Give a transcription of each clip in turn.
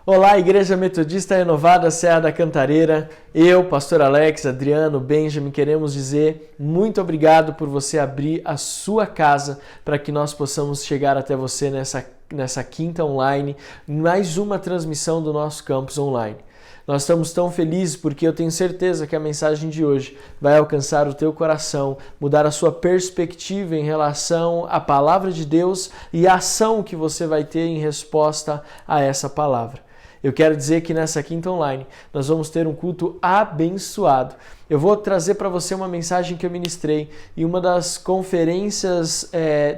Olá, Igreja Metodista Renovada Serra da Cantareira. Eu, Pastor Alex, Adriano, Benjamin, queremos dizer muito obrigado por você abrir a sua casa para que nós possamos chegar até você nessa quinta online, mais uma transmissão do nosso campus online. Nós estamos tão felizes porque eu tenho certeza que a mensagem de hoje vai alcançar o teu coração, mudar a sua perspectiva em relação à palavra de Deus e a ação que você vai ter em resposta a essa palavra. Eu quero dizer que nessa quinta online nós vamos ter um culto abençoado. Eu vou trazer para você uma mensagem que eu ministrei em uma das conferências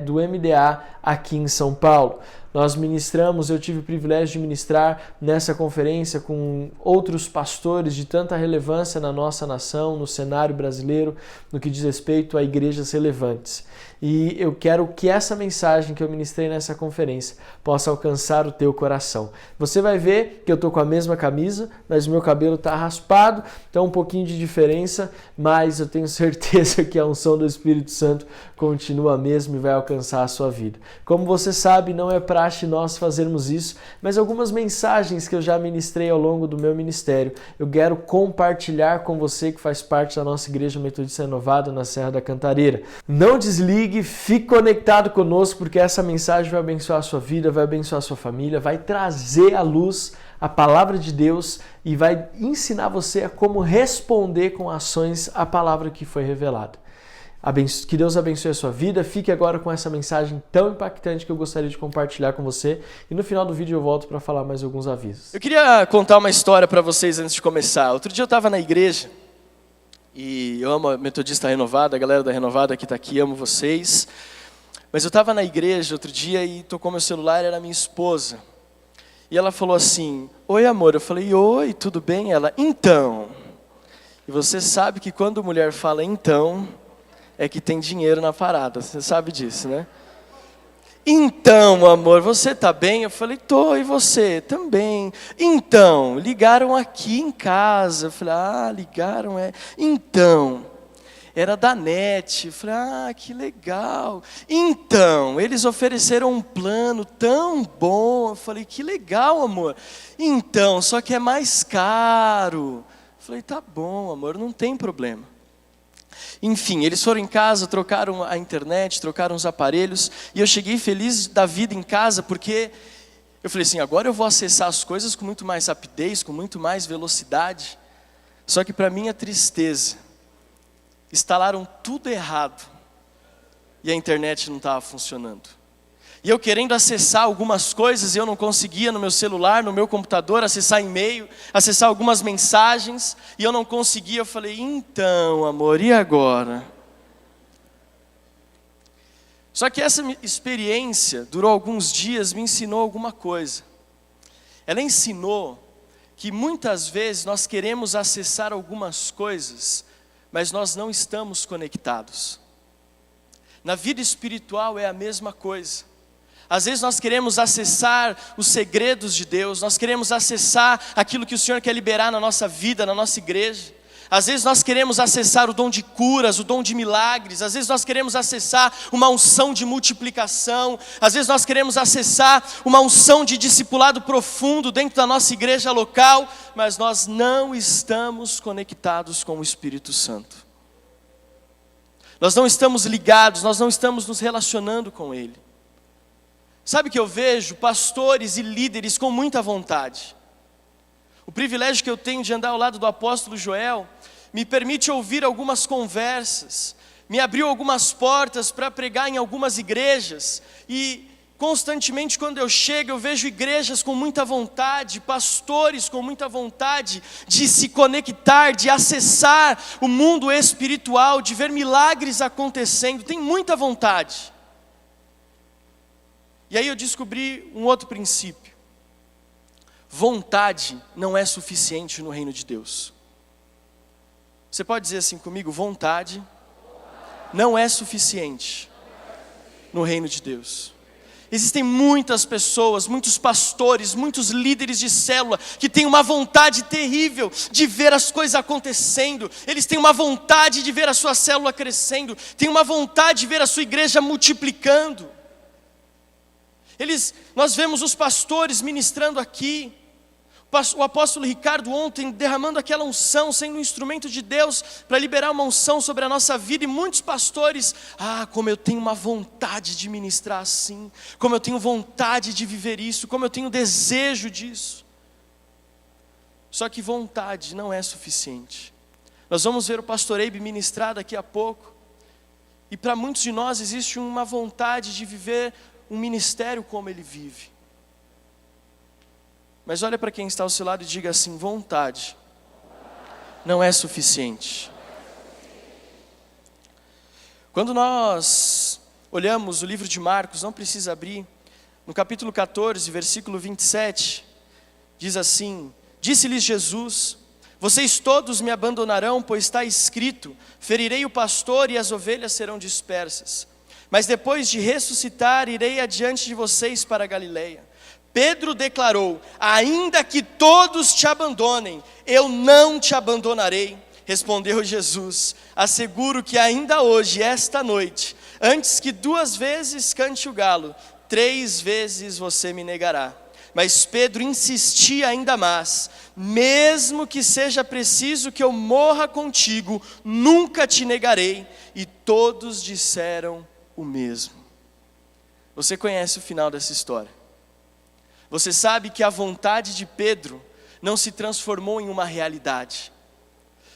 do MDA aqui em São Paulo. Nós ministramos, eu tive o privilégio de ministrar nessa conferência com outros pastores de tanta relevância na nossa nação, no cenário brasileiro, no que diz respeito a igrejas relevantes. E eu quero que essa mensagem que eu ministrei nessa conferência possa alcançar o teu coração. Você vai ver que eu estou com a mesma camisa, mas o meu cabelo está raspado, então um pouquinho de diferença, mas eu tenho certeza que a unção do Espírito Santo continua a mesma e vai alcançar a sua vida. Como você sabe, não é praxe nós fazermos isso, mas algumas mensagens que eu já ministrei ao longo do meu ministério, eu quero compartilhar com você que faz parte da nossa Igreja Metodista Renovada na Serra da Cantareira. Não desligue, fique conectado conosco, porque essa mensagem vai abençoar a sua vida, vai abençoar a sua família, vai trazer à luz a palavra de Deus e vai ensinar você a como responder com ações à palavra que foi revelada. Que Deus abençoe a sua vida. Fique agora com essa mensagem tão impactante que eu gostaria de compartilhar com você. E no final do vídeo eu volto para falar mais alguns avisos. Eu queria contar uma história para vocês antes de começar. Outro dia eu estava na igreja e eu amo a Metodista Renovada, a galera da Renovada que está aqui, amo vocês. Mas eu estava na igreja outro dia e tocou meu celular, era minha esposa. E ela falou assim: "Oi, amor." Eu falei: "Oi, tudo bem?" Ela: "Então." E você sabe que quando mulher fala então, é que tem dinheiro na parada, você sabe disso, né? "Então, amor, você tá bem?" Eu falei: "Tô, e você?" "Também." "Então, ligaram aqui em casa." Eu falei: ligaram, é. "Então, era da NET." Eu falei: que legal." "Então, eles ofereceram um plano tão bom." Eu falei: "Que legal, amor." "Então, só que é mais caro." Eu falei: "Tá bom, amor, não tem problema." Enfim, eles foram em casa, trocaram a internet, trocaram os aparelhos, e eu cheguei feliz da vida em casa, porque eu falei assim: agora eu vou acessar as coisas com muito mais rapidez, com muito mais velocidade. Só que para minha tristeza, instalaram tudo errado, e a internet não estava funcionando. E eu querendo acessar algumas coisas, eu não conseguia no meu celular, no meu computador, acessar e-mail, acessar algumas mensagens, e eu não conseguia. Eu falei: "Então, amor, e agora?" Só que essa experiência durou alguns dias, me ensinou alguma coisa. Ela ensinou que muitas vezes nós queremos acessar algumas coisas, mas nós não estamos conectados. Na vida espiritual é a mesma coisa. Às vezes nós queremos acessar os segredos de Deus, nós queremos acessar aquilo que o Senhor quer liberar na nossa vida, na nossa igreja. Às vezes nós queremos acessar o dom de curas, o dom de milagres. Às vezes nós queremos acessar uma unção de multiplicação. Às vezes nós queremos acessar uma unção de discipulado profundo dentro da nossa igreja local, mas nós não estamos conectados com o Espírito Santo. Nós não estamos ligados, nós não estamos nos relacionando com Ele. Sabe que eu vejo pastores e líderes com muita vontade. O privilégio que eu tenho de andar ao lado do apóstolo Joel me permite ouvir algumas conversas, me abriu algumas portas para pregar em algumas igrejas, e constantemente quando eu chego eu vejo igrejas com muita vontade, pastores com muita vontade de se conectar, de acessar o mundo espiritual, de ver milagres acontecendo, tem muita vontade. E aí eu descobri um outro princípio. Vontade não é suficiente no reino de Deus. Você pode dizer assim comigo: vontade não é suficiente no reino de Deus. Existem muitas pessoas, muitos pastores, muitos líderes de célula que têm uma vontade terrível de ver as coisas acontecendo. Eles têm uma vontade de ver a sua célula crescendo, têm uma vontade de ver a sua igreja multiplicando. Nós vemos os pastores ministrando aqui, O apóstolo Ricardo ontem derramando aquela unção, sendo um instrumento de Deus para liberar uma unção sobre a nossa vida. E muitos pastores, como eu tenho uma vontade de ministrar assim, como eu tenho vontade de viver isso, como eu tenho desejo disso. Só que vontade não é suficiente. Nós vamos ver o pastor Eibe ministrar daqui a pouco. E para muitos de nós existe uma vontade de viver um ministério como ele vive. Mas olha para quem está ao seu lado e diga assim: vontade não é suficiente. Quando nós olhamos o livro de Marcos, não precisa abrir, no capítulo 14, versículo 27, diz assim: disse-lhes Jesus: vocês todos me abandonarão, pois está escrito, ferirei o pastor e as ovelhas serão dispersas. Mas depois de ressuscitar, irei adiante de vocês para a Galileia. Pedro declarou: ainda que todos te abandonem, eu não te abandonarei. Respondeu Jesus: asseguro que ainda hoje, esta noite, antes que 2 vezes cante o galo, 3 vezes você me negará. Mas Pedro insistia ainda mais: mesmo que seja preciso que eu morra contigo, nunca te negarei. E todos disseram o mesmo. Você conhece o final dessa história. Você sabe que a vontade de Pedro não se transformou em uma realidade.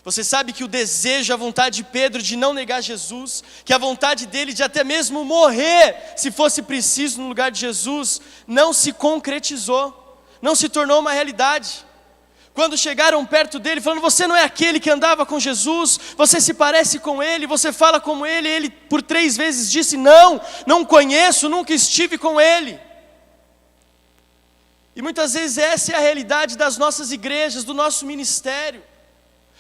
Você sabe que o desejo, a vontade de Pedro de não negar Jesus, que a vontade dele de até mesmo morrer, se fosse preciso no lugar de Jesus, não se concretizou, não se tornou uma realidade. Quando chegaram perto dele, falando: você não é aquele que andava com Jesus, você se parece com ele, você fala como ele. Ele por 3 vezes disse: não conheço, nunca estive com ele. E muitas vezes essa é a realidade das nossas igrejas, do nosso ministério.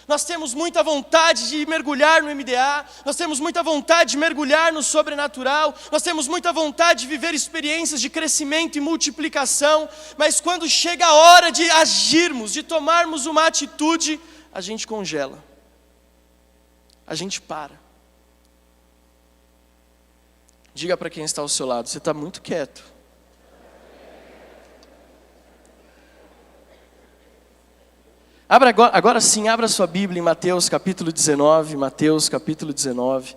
Nós temos muita vontade de mergulhar no MDA, nós temos muita vontade de mergulhar no sobrenatural, nós temos muita vontade de viver experiências de crescimento e multiplicação, mas quando chega a hora de agirmos, de tomarmos uma atitude, a gente congela, a gente para. Diga para quem está ao seu lado: você está muito quieto. Agora sim, abra sua Bíblia em Mateus capítulo 19, Mateus capítulo 19.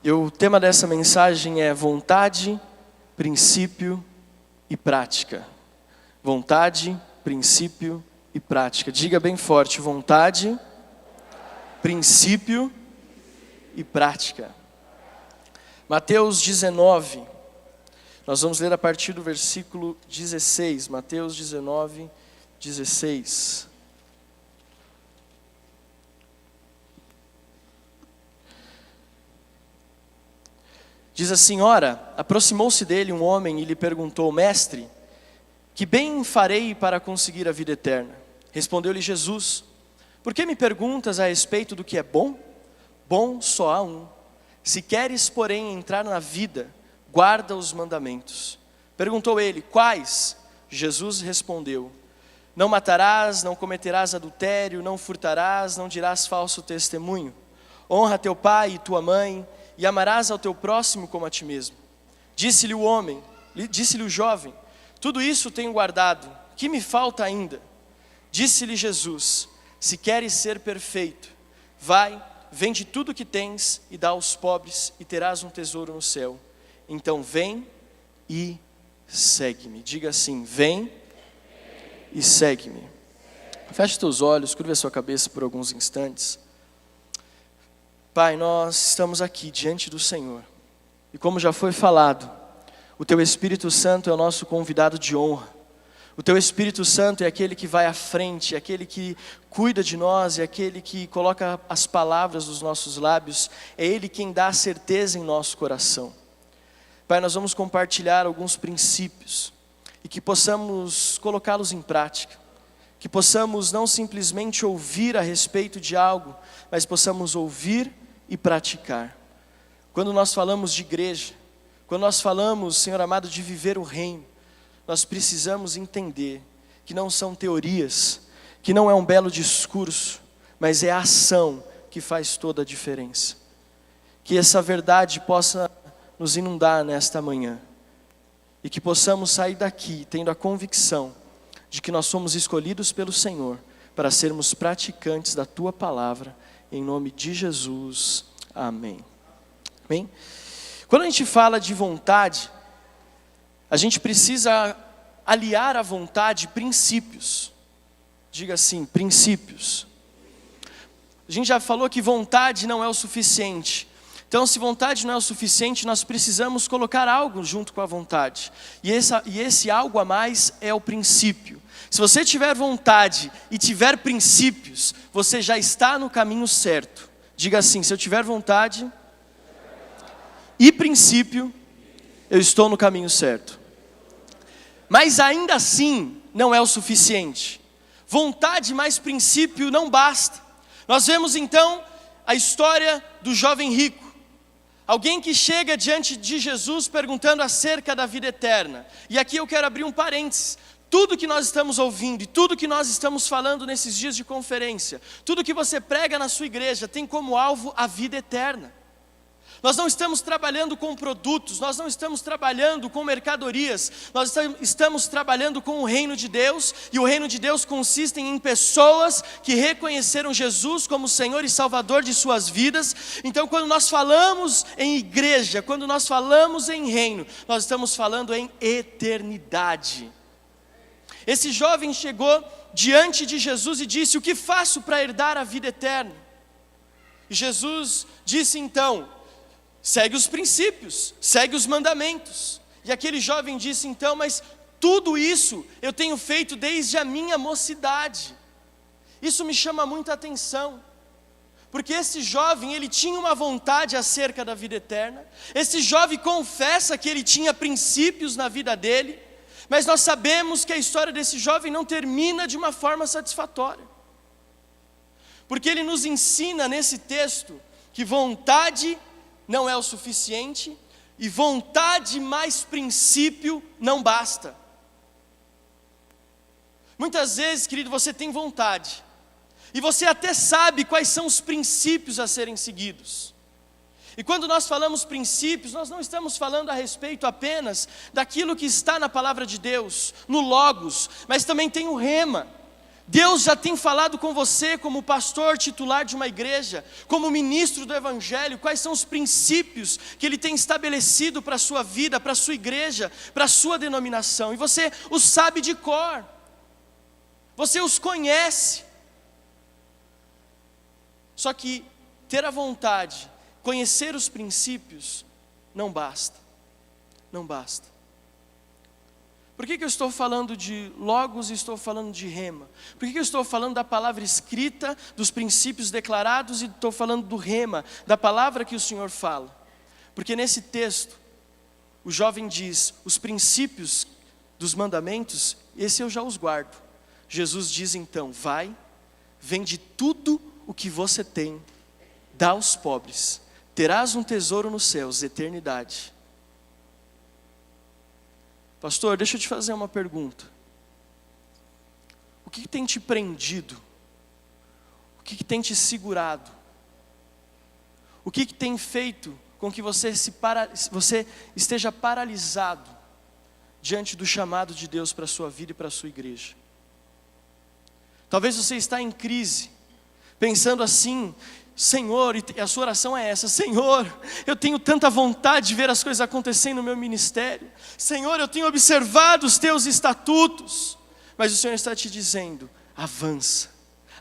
E o tema dessa mensagem é vontade, princípio e prática. Vontade, princípio e prática. Diga bem forte: vontade, princípio e prática. Mateus 19. Nós vamos ler a partir do versículo 16, Mateus 19, 16. Diz assim: ora, aproximou-se dele um homem e lhe perguntou: mestre, que bem farei para conseguir a vida eterna? Respondeu-lhe Jesus: por que me perguntas a respeito do que é bom? Bom só há um. Se queres, porém, entrar na vida, guarda os mandamentos. Perguntou ele: quais? Jesus respondeu: não matarás, não cometerás adultério, não furtarás, não dirás falso testemunho. Honra teu pai e tua mãe, e amarás ao teu próximo como a ti mesmo. Disse-lhe o jovem: tudo isso tenho guardado, que me falta ainda? Disse-lhe Jesus: se queres ser perfeito, vai, vende tudo o que tens e dá aos pobres, e terás um tesouro no céu. Então vem e segue-me. Diga assim: vem e segue-me. Feche teus olhos, curva a sua cabeça por alguns instantes. Pai, nós estamos aqui diante do Senhor. E como já foi falado, o Teu Espírito Santo é o nosso convidado de honra. O Teu Espírito Santo é aquele que vai à frente, é aquele que cuida de nós, é aquele que coloca as palavras nos nossos lábios. É Ele quem dá a certeza em nosso coração. Pai, nós vamos compartilhar alguns princípios e que possamos colocá-los em prática, que possamos não simplesmente ouvir a respeito de algo, mas possamos ouvir e praticar. Quando nós falamos de igreja, quando nós falamos, Senhor amado, de viver o reino, nós precisamos entender que não são teorias, que não é um belo discurso, mas é a ação que faz toda a diferença. Que essa verdade possa nos inundar nesta manhã. e que possamos sair daqui tendo a convicção de que nós somos escolhidos pelo Senhor para sermos praticantes da Tua palavra, em nome de Jesus, amém. Amém? Quando a gente fala de vontade, a gente precisa aliar à vontade princípios. Diga assim, princípios. A gente já falou que vontade não é o suficiente. Então, se vontade não é o suficiente, nós precisamos colocar algo junto com a vontade. E esse algo a mais é o princípio. Se você tiver vontade e tiver princípios, você já está no caminho certo. Diga assim, se eu tiver vontade e princípio, eu estou no caminho certo. Mas ainda assim, não é o suficiente. Vontade mais princípio não basta. Nós vemos então a história do jovem rico. Alguém que chega diante de Jesus perguntando acerca da vida eterna. E aqui eu quero abrir um parênteses. Tudo que nós estamos ouvindo e tudo que nós estamos falando nesses dias de conferência, tudo que você prega na sua igreja tem como alvo a vida eterna. Nós não estamos trabalhando com produtos, nós não estamos trabalhando com mercadorias, nós estamos trabalhando com o reino de Deus, e o reino de Deus consiste em pessoas que reconheceram Jesus como Senhor e Salvador de suas vidas. Então, quando nós falamos em igreja, quando nós falamos em reino, nós estamos falando em eternidade. Esse jovem chegou diante de Jesus e disse: o que faço para herdar a vida eterna? E Jesus disse então: segue os princípios, segue os mandamentos. E aquele jovem disse então: mas tudo isso eu tenho feito desde a minha mocidade. Isso me chama muita atenção, porque esse jovem, ele tinha uma vontade acerca da vida eterna. Esse jovem confessa que ele tinha princípios na vida dele, mas nós sabemos que a história desse jovem não termina de uma forma satisfatória, porque ele nos ensina nesse texto que vontade não é o suficiente, e vontade mais princípio não basta. Muitas vezes, querido, você tem vontade, e você até sabe quais são os princípios a serem seguidos. E quando nós falamos princípios, nós não estamos falando a respeito apenas daquilo que está na palavra de Deus, no Logos, mas também tem o Rema. Deus já tem falado com você como pastor titular de uma igreja, como ministro do Evangelho, quais são os princípios que Ele tem estabelecido para a sua vida, para a sua igreja, para a sua denominação. E você os sabe de cor, você os conhece. Só que ter a vontade, conhecer os princípios, não basta. Não basta. Por que eu estou falando de Logos e estou falando de Rema? Por que eu estou falando da palavra escrita, dos princípios declarados, e estou falando do Rema, da palavra que o Senhor fala? Porque nesse texto, o jovem diz: os princípios dos mandamentos, esse eu já os guardo. Jesus diz então: vai, vende tudo o que você tem, dá aos pobres, terás um tesouro nos céus, eternidade. Pastor, deixa eu te fazer uma pergunta. O que tem te prendido? O que tem te segurado? O que tem feito com que você esteja paralisado diante do chamado de Deus para a sua vida e para a sua igreja? Talvez você está em crise, pensando assim: Senhor, e a sua oração é essa: Senhor, eu tenho tanta vontade de ver as coisas acontecendo no meu ministério. Senhor, eu tenho observado os teus estatutos. Mas o Senhor está te dizendo: avança,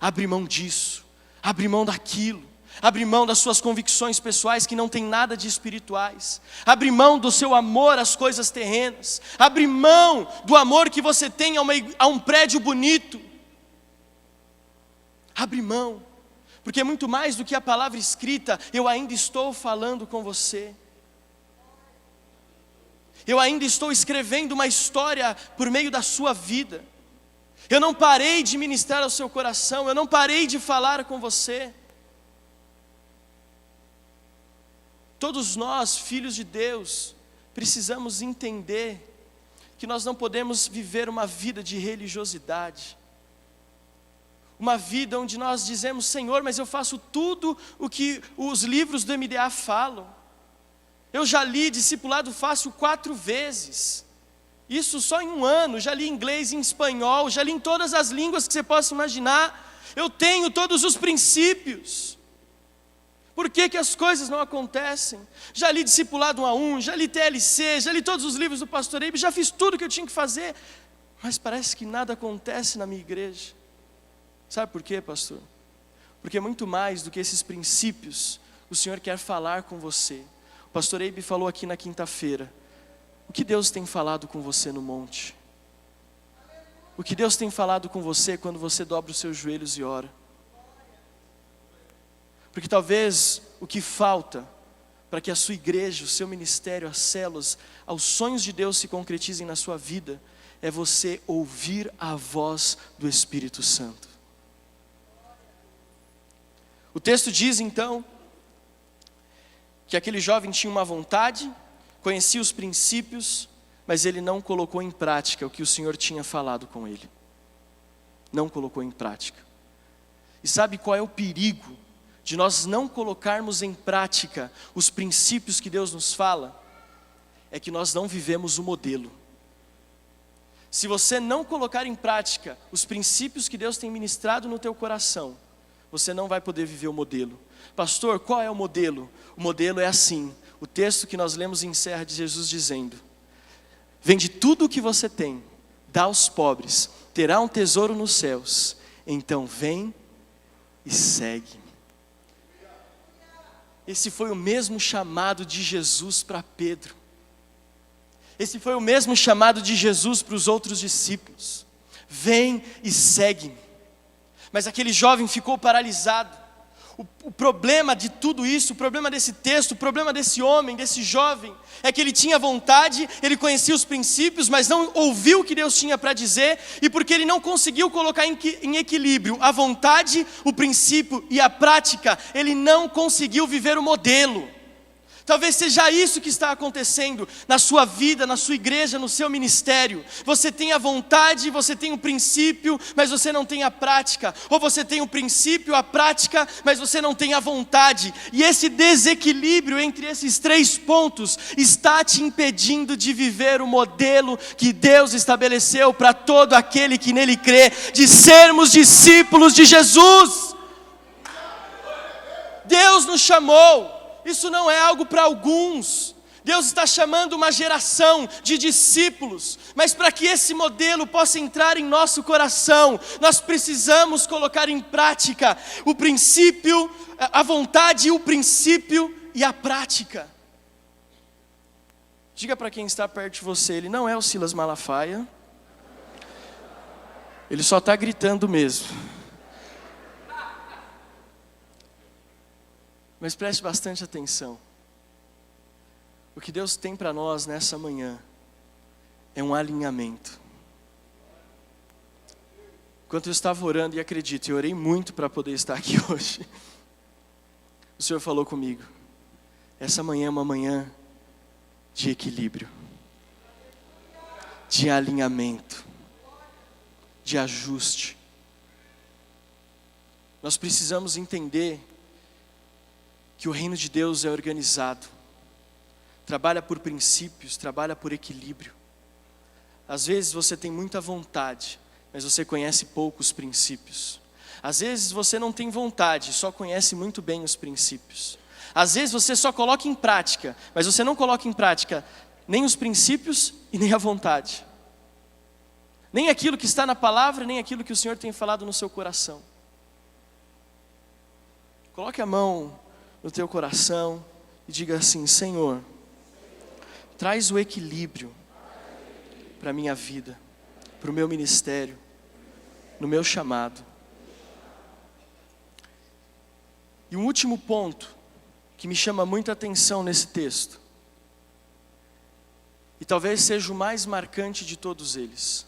abre mão disso, abre mão daquilo, abre mão das suas convicções pessoais que não tem nada de espirituais, abre mão do seu amor às coisas terrenas, abre mão do amor que você tem a um prédio bonito. Abre mão. Porque muito mais do que a palavra escrita, eu ainda estou falando com você. Eu ainda estou escrevendo uma história por meio da sua vida. Eu não parei de ministrar ao seu coração, eu não parei de falar com você. Todos nós, filhos de Deus, precisamos entender que nós não podemos viver uma vida de religiosidade. Uma vida onde nós dizemos: Senhor, mas eu faço tudo o que os livros do MDA falam. Eu já li discipulado fácil 4 vezes. Isso só em um ano. Já li em inglês, em espanhol, já li em todas as línguas que você possa imaginar. Eu tenho todos os princípios. Por que as coisas não acontecem? Já li Discipulado 1 a 1, já li TLC, já li todos os livros do pastor Eibe, já fiz tudo que eu tinha que fazer. Mas parece que nada acontece na minha igreja. Sabe por quê, pastor? Porque muito mais do que esses princípios, o Senhor quer falar com você. O pastor Eibe falou aqui na quinta-feira. O que Deus tem falado com você no monte? O que Deus tem falado com você quando você dobra os seus joelhos e ora? Porque talvez o que falta para que a sua igreja, o seu ministério, as células, os sonhos de Deus se concretizem na sua vida, é você ouvir a voz do Espírito Santo. O texto diz então, que aquele jovem tinha uma vontade, conhecia os princípios, mas ele não colocou em prática o que o Senhor tinha falado com ele. Não colocou em prática. E sabe qual é o perigo de nós não colocarmos em prática os princípios que Deus nos fala? É que nós não vivemos o modelo. Se você não colocar em prática os princípios que Deus tem ministrado no teu coração, você não vai poder viver o modelo. Pastor, qual é o modelo? O modelo é assim. O texto que nós lemos encerra de Jesus dizendo: vende tudo o que você tem, dá aos pobres, terá um tesouro nos céus. Então vem e segue. Esse foi o mesmo chamado de Jesus para Pedro. Esse foi o mesmo chamado de Jesus para os outros discípulos. Vem e segue-me. Mas aquele jovem ficou paralisado. O problema de tudo isso, o problema desse texto, o problema desse homem, desse jovem, é que ele tinha vontade, ele conhecia os princípios, mas não ouviu o que Deus tinha para dizer, e porque ele não conseguiu colocar em equilíbrio a vontade, o princípio e a prática, ele não conseguiu viver o modelo. Talvez seja isso que está acontecendo na sua vida, na sua igreja, no seu ministério. Você tem a vontade, você tem o princípio, mas você não tem a prática. Ou você tem o princípio, a prática, mas você não tem a vontade. E esse desequilíbrio entre esses três pontos está te impedindo de viver o modelo que Deus estabeleceu para todo aquele que nele crê, de sermos discípulos de Jesus. Deus nos chamou. Isso não é algo para alguns. Deus está chamando uma geração de discípulos, mas para que esse modelo possa entrar em nosso coração, nós precisamos colocar em prática o princípio, a vontade, o princípio e a prática. Diga para quem está perto de você, ele não é o Silas Malafaia, ele só está gritando mesmo. Mas preste bastante atenção. O que Deus tem para nós nessa manhã é um alinhamento. Enquanto eu estava orando, e acredito, eu orei muito para poder estar aqui hoje, o Senhor falou comigo: essa manhã é uma manhã de equilíbrio, de alinhamento, de ajuste. Nós precisamos entender que o reino de Deus é organizado, trabalha por princípios, trabalha por equilíbrio. Às vezes você tem muita vontade, mas você conhece poucos princípios. Às vezes você não tem vontade, só conhece muito bem os princípios. Às vezes você só coloca em prática, mas você não coloca em prática nem os princípios e nem a vontade. Nem aquilo que está na palavra, nem aquilo que o Senhor tem falado no seu coração. Coloque a mão no teu coração e diga assim: Senhor, traz o equilíbrio para a minha vida, para o meu ministério, no meu chamado. E um último ponto que me chama muita atenção nesse texto, e talvez seja o mais marcante de todos eles,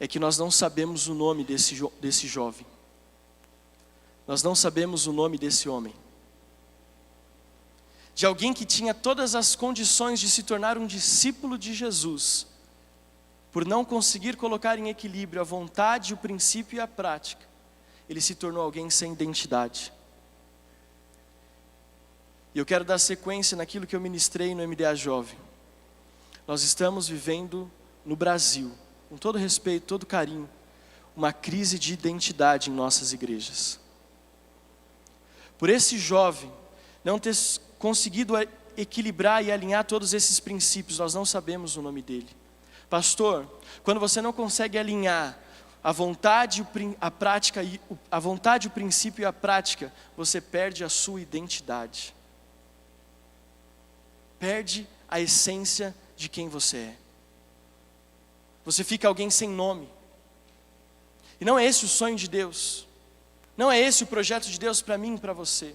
é que nós não sabemos o nome desse jovem. Nós não sabemos o nome desse homem. De alguém que tinha todas as condições de se tornar um discípulo de Jesus, por não conseguir colocar em equilíbrio a vontade, o princípio e a prática, ele se tornou alguém sem identidade. E eu quero dar sequência naquilo que eu ministrei no MDA Jovem. nós estamos vivendo no Brasil, com todo respeito, todo carinho, uma crise de identidade em nossas igrejas. Por esse jovem não ter conseguido equilibrar e alinhar todos esses princípios, nós não sabemos o nome dele. Pastor, quando você não consegue alinhar a vontade, a prática, a vontade, o princípio e a prática, você perde a sua identidade. Perde a essência de quem você é. Você fica alguém sem nome. E não é esse o sonho de Deus. Não é esse o projeto de Deus para mim e para você.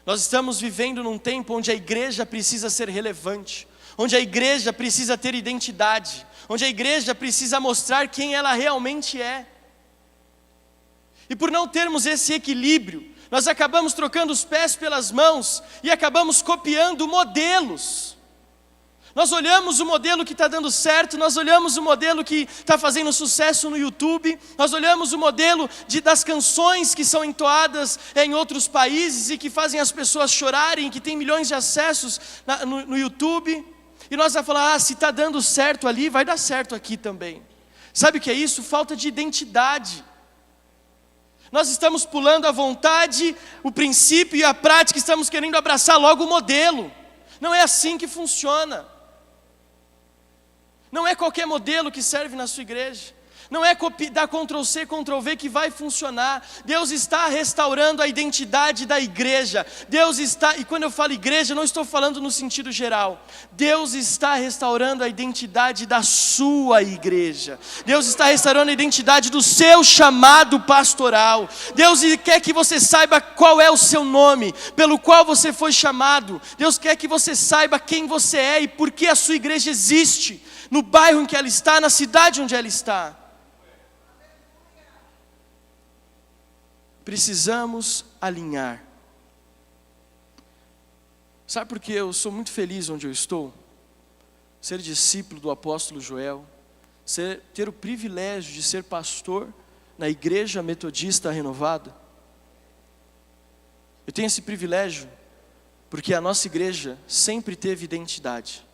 Nós estamos vivendo num tempo onde a igreja precisa ser relevante, onde a igreja precisa ter identidade, onde a igreja precisa mostrar quem ela realmente é. E por não termos esse equilíbrio, nós acabamos trocando os pés pelas mãos e acabamos copiando modelos. Nós olhamos o modelo que está dando certo, nós olhamos o modelo que está fazendo sucesso no YouTube, nós olhamos o modelo das canções que são entoadas em outros países e que fazem as pessoas chorarem, que tem milhões de acessos no YouTube, e nós vamos falar, se está dando certo ali, vai dar certo aqui também. Sabe o que é isso? Falta de identidade. Nós estamos pulando a vontade, o princípio e a prática, estamos querendo abraçar logo o modelo. Não é assim que funciona. Não é qualquer modelo que serve na sua igreja. Não é dar Ctrl+C, Ctrl+V que vai funcionar. Deus está restaurando a identidade da igreja. Deus está, e quando eu falo igreja, não estou falando no sentido geral. Deus está restaurando a identidade da sua igreja. Deus está restaurando a identidade do seu chamado pastoral. Deus quer que você saiba qual é o seu nome, pelo qual você foi chamado. Deus quer que você saiba quem você é e por que a sua igreja existe. No bairro em que ela está, na cidade onde ela está. Precisamos alinhar. Sabe por que eu sou muito feliz onde eu estou? Ser discípulo do apóstolo Joel, ter o privilégio de ser pastor na igreja metodista renovada. Eu tenho esse privilégio porque a nossa igreja sempre teve identidade.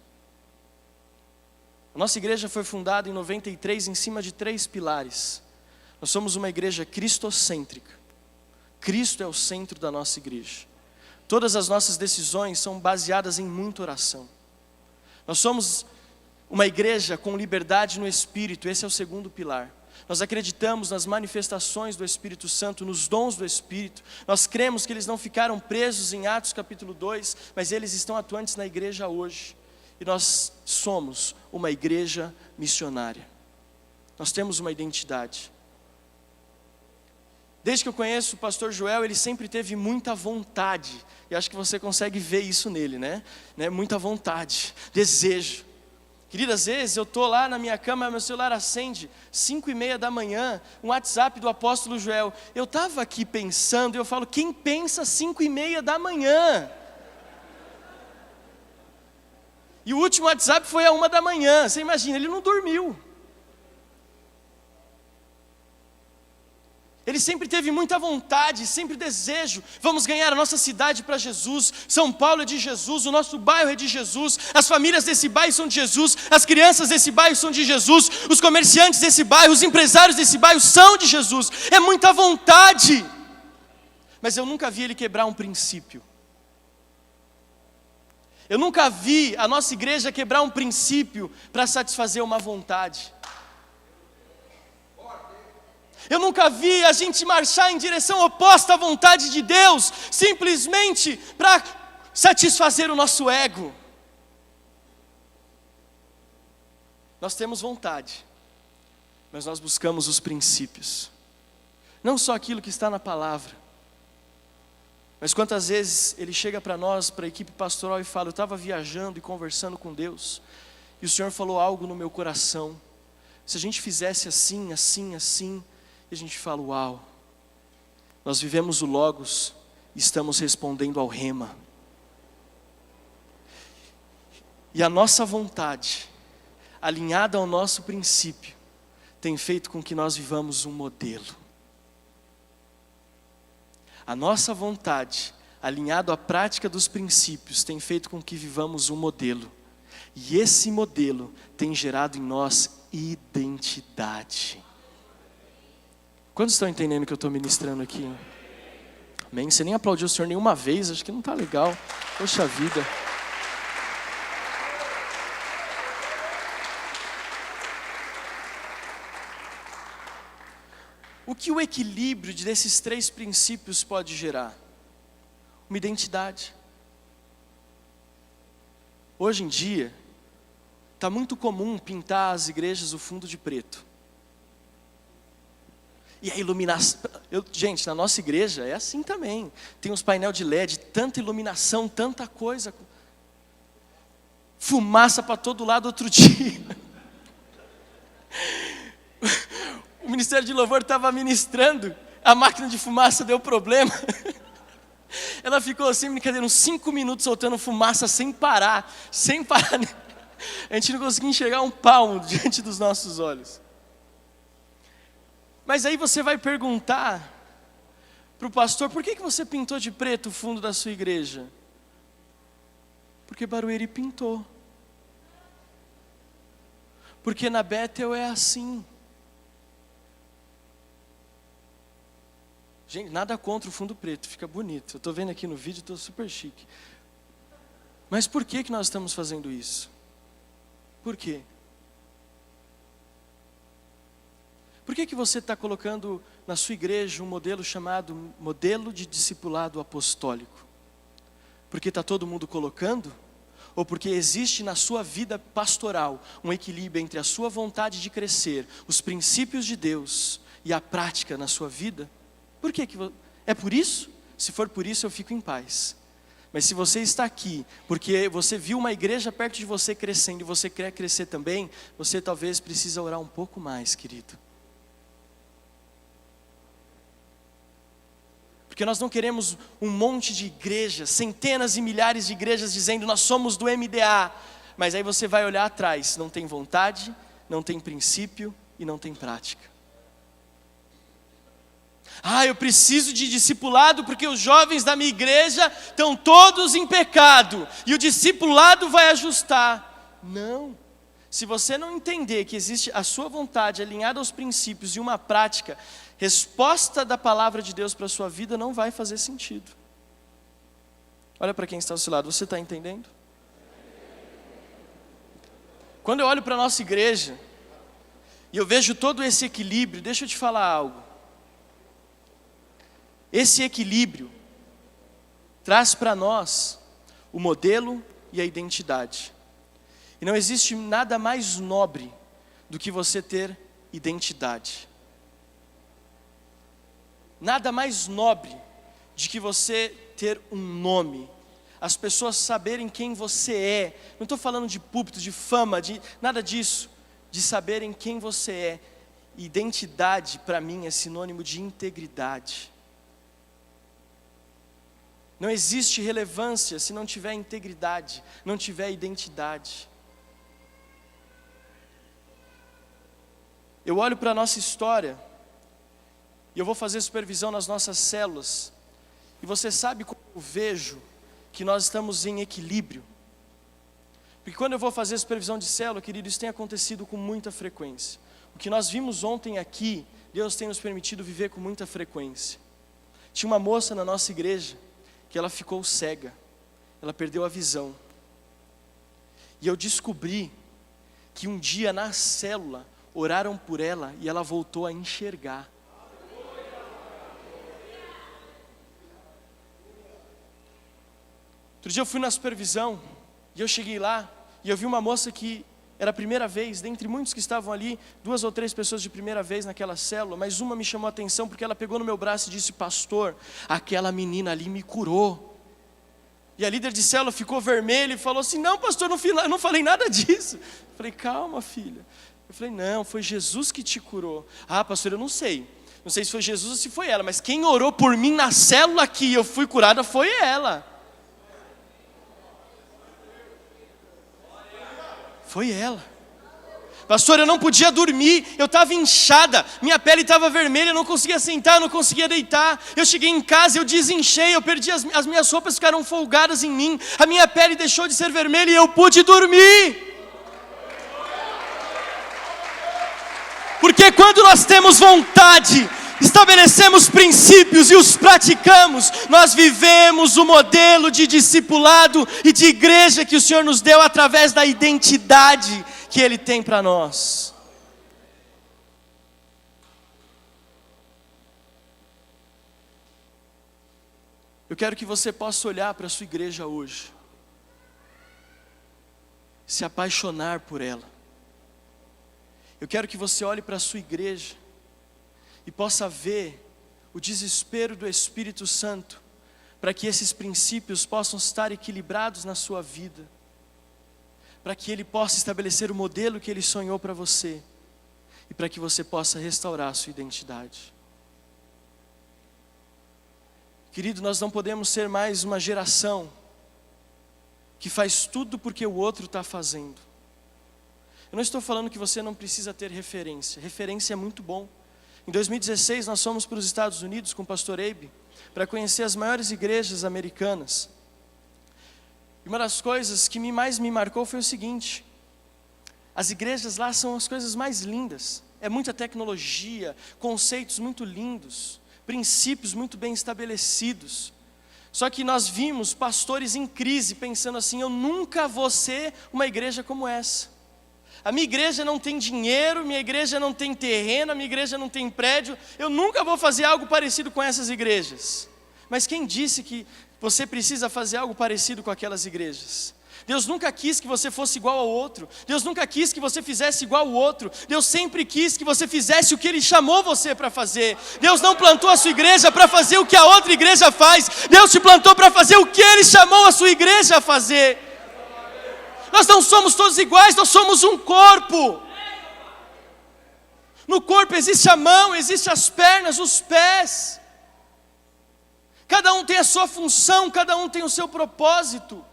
A nossa igreja foi fundada em 93 em cima de 3 pilares. Nós somos uma igreja cristocêntrica. Cristo é o centro da nossa igreja. Todas as nossas decisões são baseadas em muita oração. Nós somos uma igreja com liberdade no Espírito, esse é o segundo pilar. Nós acreditamos nas manifestações do Espírito Santo, nos dons do Espírito. Nós cremos que eles não ficaram presos em Atos capítulo 2, mas eles estão atuantes na igreja hoje. E nós somos uma igreja missionária. Nós temos uma identidade. Desde que eu conheço o pastor Joel, ele sempre teve muita vontade. E acho que você consegue ver isso nele, né? Muita vontade, desejo. Querido, às vezes eu estou lá na minha cama, meu celular acende, 5:30 da manhã, um WhatsApp do apóstolo Joel. Eu estava aqui pensando, e eu falo, quem pensa 5:30 da manhã? E o último WhatsApp foi à 1 da manhã, você imagina, ele não dormiu. Ele sempre teve muita vontade, sempre desejo. Vamos ganhar a nossa cidade para Jesus. São Paulo é de Jesus, o nosso bairro é de Jesus. As famílias desse bairro são de Jesus. As crianças desse bairro são de Jesus. Os comerciantes desse bairro, os empresários desse bairro são de Jesus. É muita vontade. Mas eu nunca vi ele quebrar um princípio. Eu nunca vi a nossa igreja quebrar um princípio para satisfazer uma vontade. Eu nunca vi a gente marchar em direção oposta à vontade de Deus, simplesmente para satisfazer o nosso ego. Nós temos vontade, mas nós buscamos os princípios. Não só aquilo que está na palavra, mas quantas vezes ele chega para nós, para a equipe pastoral e fala, eu estava viajando e conversando com Deus, e o Senhor falou algo no meu coração. Se a gente fizesse assim, assim, assim, e a gente fala, uau, nós vivemos o Logos e estamos respondendo ao Rema. E a nossa vontade, alinhada ao nosso princípio, tem feito com que nós vivamos um modelo. A nossa vontade, alinhada à prática dos princípios, tem feito com que vivamos um modelo. E esse modelo tem gerado em nós identidade. Quantos estão entendendo o que eu estou ministrando aqui? Amém? Você nem aplaudiu o Senhor nenhuma vez, acho que não está legal. Poxa vida. O que o equilíbrio desses 3 princípios pode gerar? Uma identidade. Hoje em dia, está muito comum pintar as igrejas o fundo de preto. E a iluminação... gente, na nossa igreja é assim também. Tem uns painel de LED, tanta iluminação, tanta coisa. Fumaça para todo lado outro dia. O Ministério de Louvor estava ministrando, a máquina de fumaça deu problema. Ela ficou assim, brincadeira, uns 5 minutos soltando fumaça sem parar. A gente não conseguia enxergar um palmo diante dos nossos olhos. Mas aí você vai perguntar para o pastor, por que você pintou de preto o fundo da sua igreja? Porque Barueri pintou. Porque na Bethel é assim. Gente, nada contra o fundo preto, fica bonito. Eu estou vendo aqui no vídeo, estou super chique. Mas por que nós estamos fazendo isso? Por quê? Por que você está colocando na sua igreja um modelo chamado modelo de discipulado apostólico? Porque está todo mundo colocando? Ou porque existe na sua vida pastoral um equilíbrio entre a sua vontade de crescer, os princípios de Deus e a prática na sua vida? Por que é por isso? Se for por isso, eu fico em paz. Mas se você está aqui porque você viu uma igreja perto de você crescendo e você quer crescer também, você talvez precisa orar um pouco mais, querido. Porque nós não queremos um monte de igrejas, centenas e milhares de igrejas dizendo nós somos do MDA. Mas aí você vai olhar atrás, não tem vontade, não tem princípio e não tem prática. Eu preciso de discipulado porque os jovens da minha igreja estão todos em pecado. E o discipulado vai ajustar. Não. Se você não entender que existe a sua vontade alinhada aos princípios e uma prática, resposta da palavra de Deus para a sua vida não vai fazer sentido. Olha para quem está ao seu lado, você está entendendo? Quando eu olho para a nossa igreja e eu vejo todo esse equilíbrio, deixa eu te falar algo. Esse equilíbrio traz para nós o modelo e a identidade. E não existe nada mais nobre do que você ter identidade. Nada mais nobre de que você ter um nome. As pessoas saberem quem você é. Não estou falando de púlpito, de fama, de nada disso. De saberem quem você é. Identidade, para mim, é sinônimo de integridade. Não existe relevância se não tiver integridade, não tiver identidade. Eu olho para a nossa história, e eu vou fazer supervisão nas nossas células, e você sabe como eu vejo que nós estamos em equilíbrio? Porque quando eu vou fazer supervisão de célula, querido, isso tem acontecido com muita frequência. O que nós vimos ontem aqui, Deus tem nos permitido viver com muita frequência. Tinha uma moça na nossa igreja, que ela ficou cega, ela perdeu a visão. E eu descobri que um dia na célula, oraram por ela e ela voltou a enxergar. Outro dia eu fui na supervisão, e eu cheguei lá, e eu vi uma moça que era a primeira vez, dentre muitos que estavam ali, 2 ou 3 pessoas de primeira vez naquela célula, mas uma me chamou a atenção, porque ela pegou no meu braço e disse: pastor, aquela menina ali me curou. E a líder de célula ficou vermelha e falou assim: não pastor, eu não falei nada disso. Eu falei: calma filha. Eu falei: não, foi Jesus que te curou. Pastor, eu não sei se foi Jesus ou se foi ela, mas quem orou por mim na célula que eu fui curada foi ela. Foi ela. Pastor, eu não podia dormir, eu estava inchada, minha pele estava vermelha, eu não conseguia sentar, eu não conseguia deitar. Eu cheguei em casa, eu desinchei, eu perdi as minhas roupas, ficaram folgadas em mim, a minha pele deixou de ser vermelha e eu pude dormir. Porque quando nós temos vontade, estabelecemos princípios e os praticamos, nós vivemos o modelo de discipulado e de igreja que o Senhor nos deu através da identidade que Ele tem para nós. Eu quero que você possa olhar para a sua igreja hoje, se apaixonar por ela. Eu quero que você olhe para a sua igreja e possa ver o desespero do Espírito Santo para que esses princípios possam estar equilibrados na sua vida, para que Ele possa estabelecer o modelo que Ele sonhou para você e para que você possa restaurar a sua identidade. Querido, nós não podemos ser mais uma geração que faz tudo porque o outro está fazendo. Eu não estou falando que você não precisa ter referência, referência é muito bom. Em 2016 nós fomos para os Estados Unidos com o pastor Abe para conhecer as maiores igrejas americanas. E uma das coisas que mais me marcou foi o seguinte: as igrejas lá são as coisas mais lindas, é muita tecnologia, conceitos muito lindos, princípios muito bem estabelecidos. Só que nós vimos pastores em crise pensando assim: eu nunca vou ser uma igreja como essa. A minha igreja não tem dinheiro, minha igreja não tem terreno, a minha igreja não tem prédio, eu nunca vou fazer algo parecido com essas igrejas. Mas quem disse que você precisa fazer algo parecido com aquelas igrejas? Deus nunca quis que você fosse igual ao outro, Deus nunca quis que você fizesse igual ao outro, Deus sempre quis que você fizesse o que Ele chamou você para fazer. Deus não plantou a sua igreja para fazer o que a outra igreja faz, Deus te plantou para fazer o que Ele chamou a sua igreja a fazer. Nós não somos todos iguais, nós somos um corpo. No corpo existe a mão, existe as pernas, os pés. Cada um tem a sua função, cada um tem o seu propósito.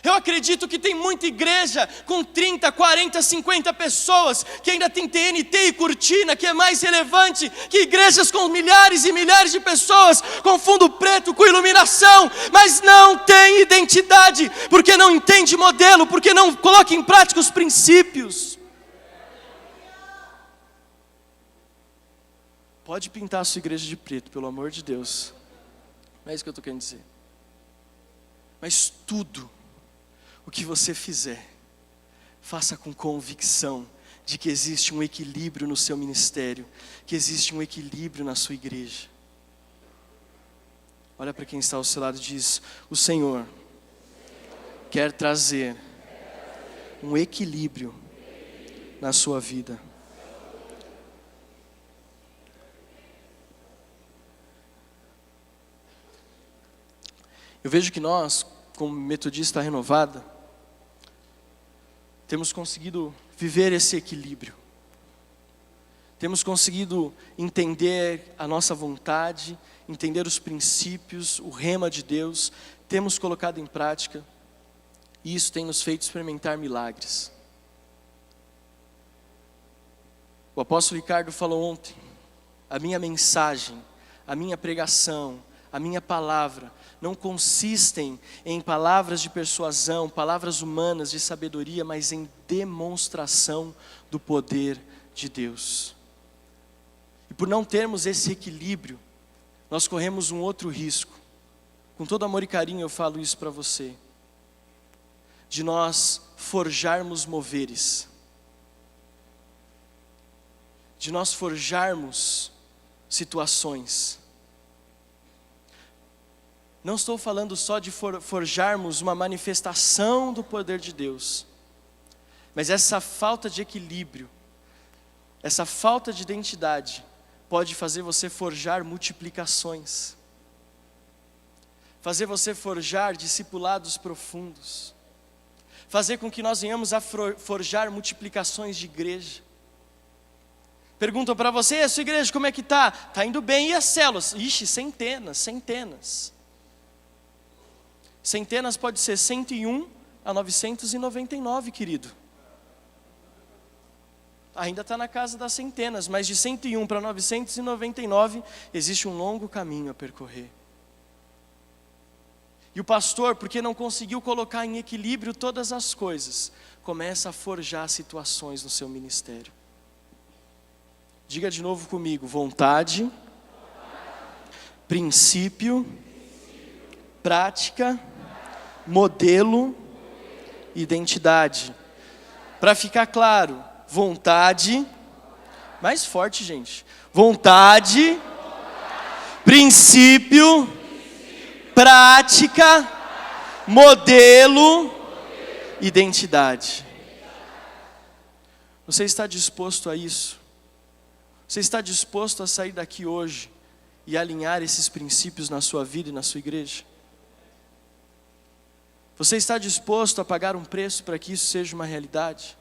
Eu acredito que tem muita igreja com 30, 40, 50 pessoas que ainda tem TNT e cortina, que é mais relevante que igrejas com milhares e milhares de pessoas com fundo preto, com iluminação, mas não tem identidade, porque não entende modelo, porque não coloca em prática os princípios. Pode pintar a sua igreja de preto, pelo amor de Deus, não é isso que eu estou querendo dizer. Mas tudo o que você fizer, faça com convicção de que existe um equilíbrio no seu ministério, que existe um equilíbrio na sua igreja. Olha para quem está ao seu lado e diz: o Senhor quer trazer um equilíbrio na sua vida. Eu vejo que nós, como Metodista Renovada, temos conseguido viver esse equilíbrio. Temos conseguido entender a nossa vontade, entender os princípios, o rema de Deus, temos colocado em prática, e isso tem nos feito experimentar milagres. O apóstolo Ricardo falou ontem: a minha mensagem, a minha pregação, a minha palavra não consistem em palavras de persuasão, palavras humanas de sabedoria, mas em demonstração do poder de Deus. E por não termos esse equilíbrio, nós corremos um outro risco. Com todo amor e carinho eu falo isso para você, de nós forjarmos moveres, de nós forjarmos situações. Não estou falando só de forjarmos uma manifestação do poder de Deus, mas essa falta de equilíbrio, essa falta de identidade, pode fazer você forjar multiplicações, fazer você forjar discipulados profundos, fazer com que nós venhamos a forjar multiplicações de igreja. Perguntam para você: e a sua igreja como é que está? Está indo bem, e as células? Ixi, centenas. Centenas pode ser 101 a 999, querido. ainda está na casa das centenas, mas de 101 para 999 existe um longo caminho a percorrer. E o pastor, porque não conseguiu colocar em equilíbrio todas as coisas, começa a forjar situações no seu ministério. Diga de novo comigo: vontade, princípio, prática, modelo, identidade. Para ficar claro, vontade, mais forte, gente. Vontade, princípio, prática, modelo, identidade. Você está disposto a isso? Você está disposto a sair daqui hoje e alinhar esses princípios na sua vida e na sua igreja? Você está disposto a pagar um preço para que isso seja uma realidade?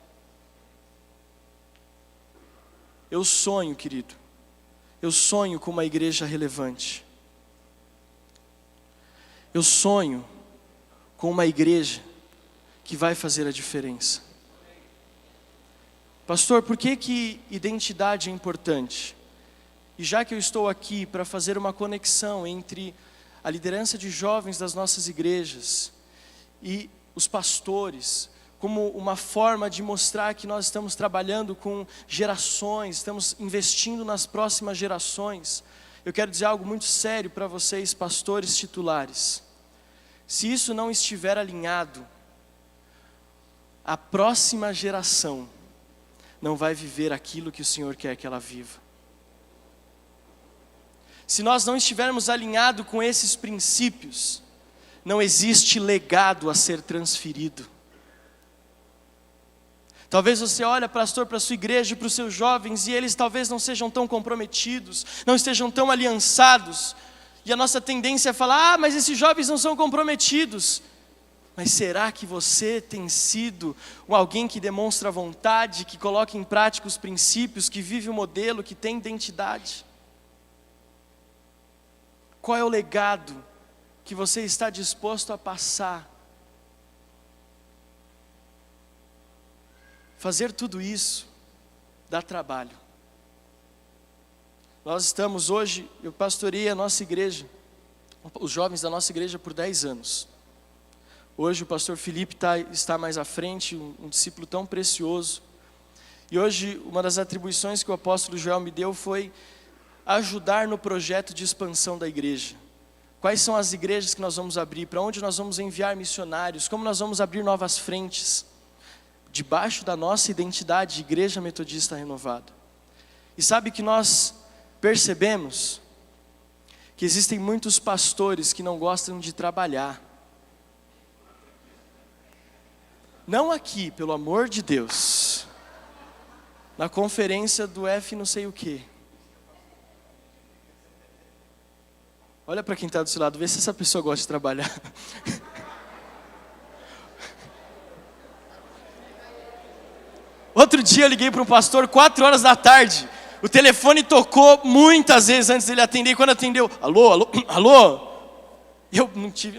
Eu sonho, querido. Eu sonho com uma igreja relevante. Eu sonho com uma igreja que vai fazer a diferença. Pastor, por que identidade é importante? E já que eu estou aqui para fazer uma conexão entre a liderança de jovens das nossas igrejas e os pastores, como uma forma de mostrar que nós estamos trabalhando com gerações, estamos investindo nas próximas gerações, eu quero dizer algo muito sério para vocês, pastores titulares. Se isso não estiver alinhado, a próxima geração não vai viver aquilo que o Senhor quer que ela viva. Se nós não estivermos alinhados com esses princípios, não existe legado a ser transferido. Talvez você olhe, pastor, para a sua igreja e para os seus jovens, e eles talvez não sejam tão comprometidos, não estejam tão aliançados, e a nossa tendência é falar: mas esses jovens não são comprometidos. Mas será que você tem sido alguém que demonstra vontade, que coloca em prática os princípios, que vive o modelo, que tem identidade? Qual é o legado que você está disposto a passar? Fazer tudo isso dá trabalho. Nós estamos hoje, eu pastorei a nossa igreja, os jovens da nossa igreja por 10 anos. Hoje o pastor Felipe está mais à frente, um discípulo tão precioso. E hoje uma das atribuições que o apóstolo Joel me deu foi ajudar no projeto de expansão da igreja. Quais são as igrejas que nós vamos abrir? Para onde nós vamos enviar missionários? Como nós vamos abrir novas frentes? Debaixo da nossa identidade, Igreja Metodista Renovada. E sabe que nós percebemos que existem muitos pastores que não gostam de trabalhar. Não aqui, pelo amor de Deus, na conferência do F não sei o quê. Olha para quem está do seu lado, vê se essa pessoa gosta de trabalhar. Outro dia eu liguei para um pastor 4 horas da tarde. O telefone tocou muitas vezes antes dele atender. E quando atendeu, alô, alô, alô? Eu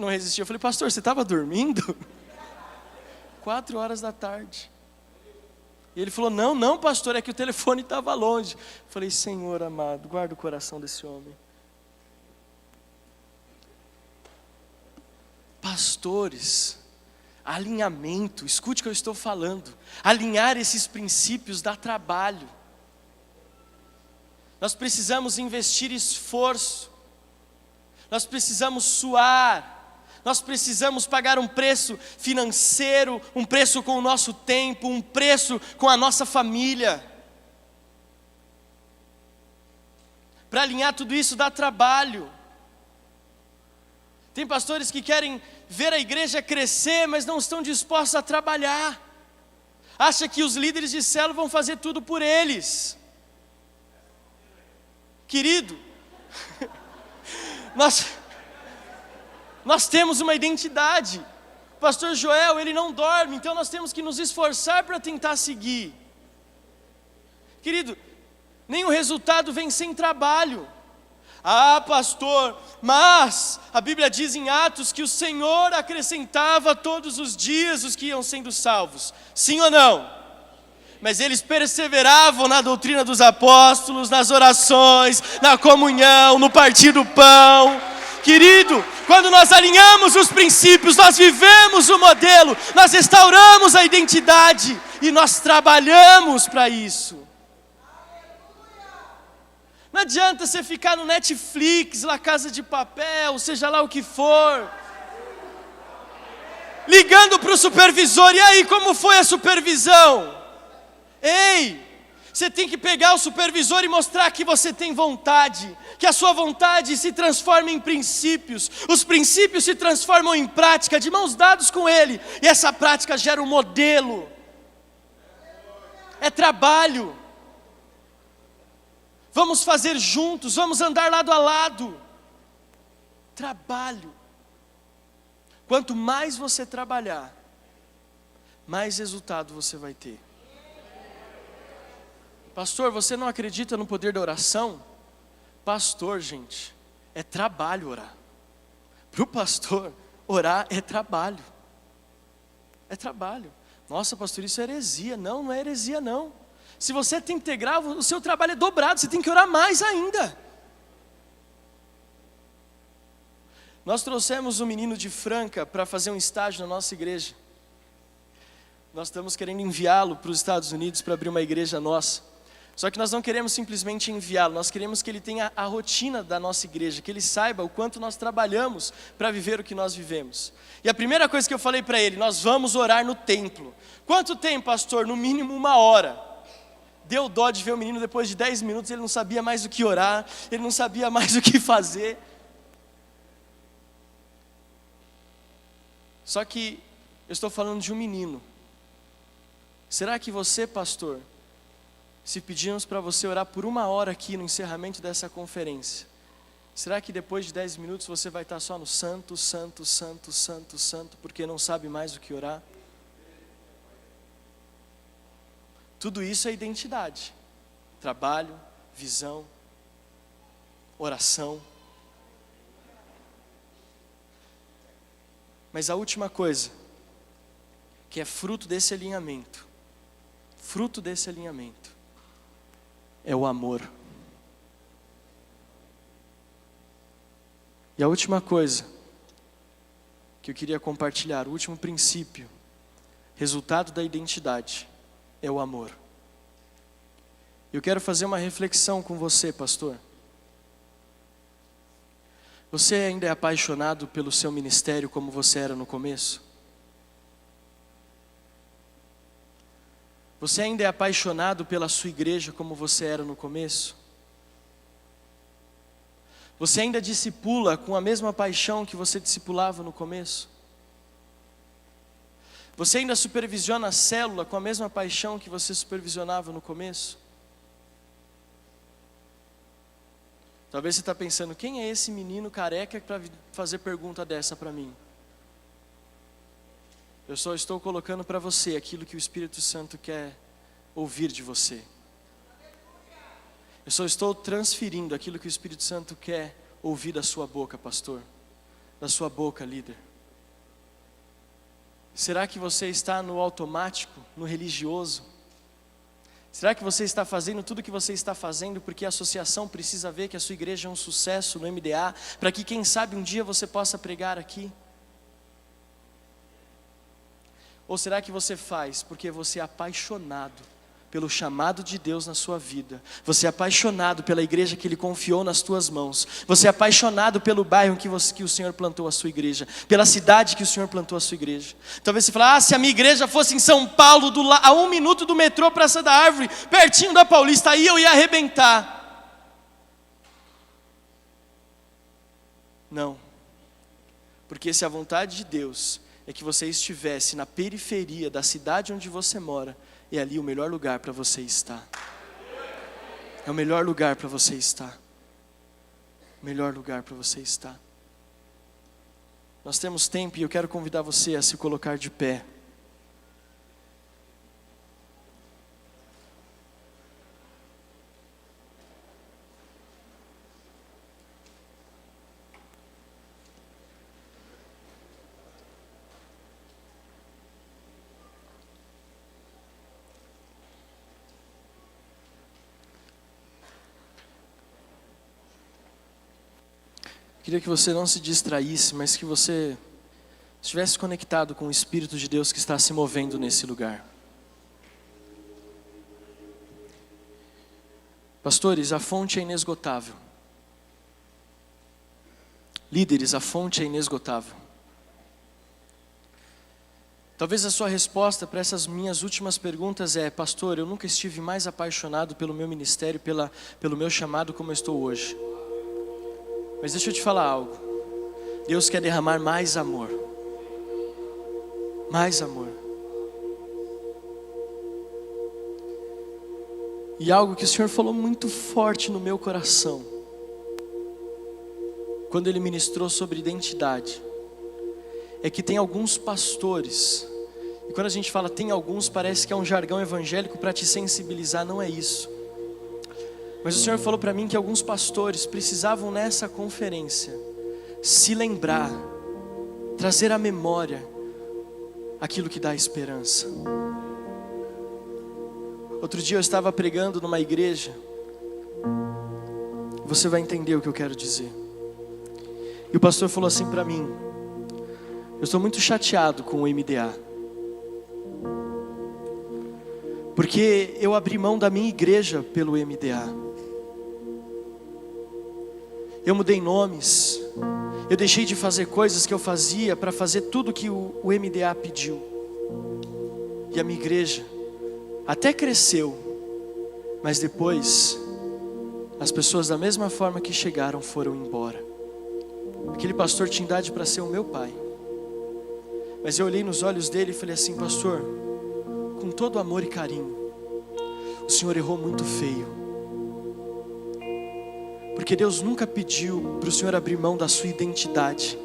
não resisti. Eu falei: pastor, você estava dormindo? 4 horas da tarde. E ele falou: não, pastor, é que o telefone estava longe. Eu falei: Senhor amado, guarda o coração desse homem. Pastores, alinhamento, escute o que eu estou falando. Alinhar esses princípios dá trabalho. Nós precisamos investir esforço. Nós precisamos suar. Nós precisamos pagar um preço financeiro, um preço com o nosso tempo, um preço com a nossa família. Para alinhar tudo isso dá trabalho. Tem pastores que querem ver a igreja crescer, mas não estão dispostos a trabalhar. Acha que os líderes de célula vão fazer tudo por eles. Querido, nós temos uma identidade. O pastor Joel, ele não dorme, então nós temos que nos esforçar para tentar seguir. Querido, nenhum resultado vem sem trabalho. Ah, pastor, mas a Bíblia diz em Atos que o Senhor acrescentava todos os dias os que iam sendo salvos. Sim ou não? Mas eles perseveravam na doutrina dos apóstolos, nas orações, na comunhão, no partir do pão. Querido, quando nós alinhamos os princípios, nós vivemos o modelo, nós restauramos a identidade e nós trabalhamos para isso. Não adianta você ficar no Netflix, La Casa de Papel, seja lá o que for, ligando para o supervisor, e aí, como foi a supervisão? Ei, você tem que pegar o supervisor e mostrar que você tem vontade, que a sua vontade se transforma em princípios, os princípios se transformam em prática, de mãos dadas com ele, e essa prática gera um modelo, é trabalho, vamos fazer juntos, vamos andar lado a lado, trabalho. Quanto mais você trabalhar, mais resultado você vai ter. Pastor, você não acredita no poder da oração? Pastor, gente, é trabalho orar. Para o pastor, orar é trabalho. É trabalho. Nossa, pastor, isso é heresia. Não, não é heresia não. Se você tem integral, o seu trabalho é dobrado, você tem que orar mais ainda. Nós trouxemos um menino de Franca para fazer um estágio na nossa igreja. Nós estamos querendo enviá-lo para os Estados Unidos para abrir uma igreja nossa. Só que nós não queremos simplesmente enviá-lo, nós queremos que ele tenha a rotina da nossa igreja, que ele saiba o quanto nós trabalhamos para viver o que nós vivemos. E a primeira coisa que eu falei para ele, nós vamos orar no templo. Quanto tempo, pastor? No mínimo 1 hora. Deu dó de ver o menino depois de 10 minutos, ele não sabia mais o que orar, ele não sabia mais o que fazer. Só que eu estou falando de um menino. Será que você, pastor, se pedirmos para você orar por 1 hora aqui no encerramento dessa conferência, será que depois de 10 minutos você vai estar só no santo, santo, santo, santo, santo, porque não sabe mais o que orar? Tudo isso é identidade, trabalho, visão, oração. Mas a última coisa, que é fruto desse alinhamento, é o amor. E a última coisa que eu queria compartilhar, o último princípio, resultado da identidade, é o amor. Eu quero fazer uma reflexão com você, pastor. Você ainda é apaixonado pelo seu ministério como você era no começo? Você ainda é apaixonado pela sua igreja como você era no começo? Você ainda discipula com a mesma paixão que você discipulava no começo? Você ainda supervisiona a célula com a mesma paixão que você supervisionava no começo? Talvez você está pensando, quem é esse menino careca para fazer pergunta dessa para mim? Eu só estou colocando para você aquilo que o Espírito Santo quer ouvir de você. Eu só estou transferindo aquilo que o Espírito Santo quer ouvir da sua boca, pastor. Da sua boca, líder. Será que você está no automático, no religioso? Será que você está fazendo tudo o que você está fazendo porque a associação precisa ver que a sua igreja é um sucesso no MDA, para que quem sabe um dia você possa pregar aqui? Ou será que você faz porque você é apaixonado pelo chamado de Deus na sua vida? Você é apaixonado pela igreja que Ele confiou nas tuas mãos. Você é apaixonado pelo bairro que o Senhor plantou a sua igreja, pela cidade que o Senhor plantou a sua igreja. Talvez você fale, se a minha igreja fosse em São Paulo, a 1 minuto do metrô, Praça da Árvore, pertinho da Paulista, aí eu ia arrebentar. Não, porque se a vontade de Deus é que você estivesse na periferia da cidade onde você mora, é ali o melhor lugar para você estar. É o melhor lugar para você estar. O melhor lugar para você estar. Nós temos tempo e eu quero convidar você a se colocar de pé. Queria que você não se distraísse, mas que você estivesse conectado com o Espírito de Deus que está se movendo nesse lugar. Pastores, a fonte é inesgotável. Líderes, a fonte é inesgotável. Talvez a sua resposta para essas minhas últimas perguntas é: pastor, eu nunca estive mais apaixonado pelo meu ministério, pelo meu chamado como eu estou hoje. Mas deixa eu te falar algo. Deus quer derramar mais amor. Mais amor. E algo que o Senhor falou muito forte no meu coração, quando Ele ministrou sobre identidade, é que tem alguns pastores, e quando a gente fala tem alguns, parece que é um jargão evangélico para te sensibilizar, não é isso. Mas o Senhor falou para mim que alguns pastores precisavam nessa conferência se lembrar, trazer à memória aquilo que dá esperança. Outro dia eu estava pregando numa igreja, você vai entender o que eu quero dizer. E o pastor falou assim para mim: eu estou muito chateado com o MDA, porque eu abri mão da minha igreja pelo MDA. Eu mudei nomes, eu deixei de fazer coisas que eu fazia para fazer tudo que o MDA pediu. E a minha igreja até cresceu, mas depois as pessoas da mesma forma que chegaram foram embora. Aquele pastor tinha idade para ser o meu pai, mas eu olhei nos olhos dele e falei assim: pastor, com todo amor e carinho, o senhor errou muito feio. Porque Deus nunca pediu para o senhor abrir mão da sua identidade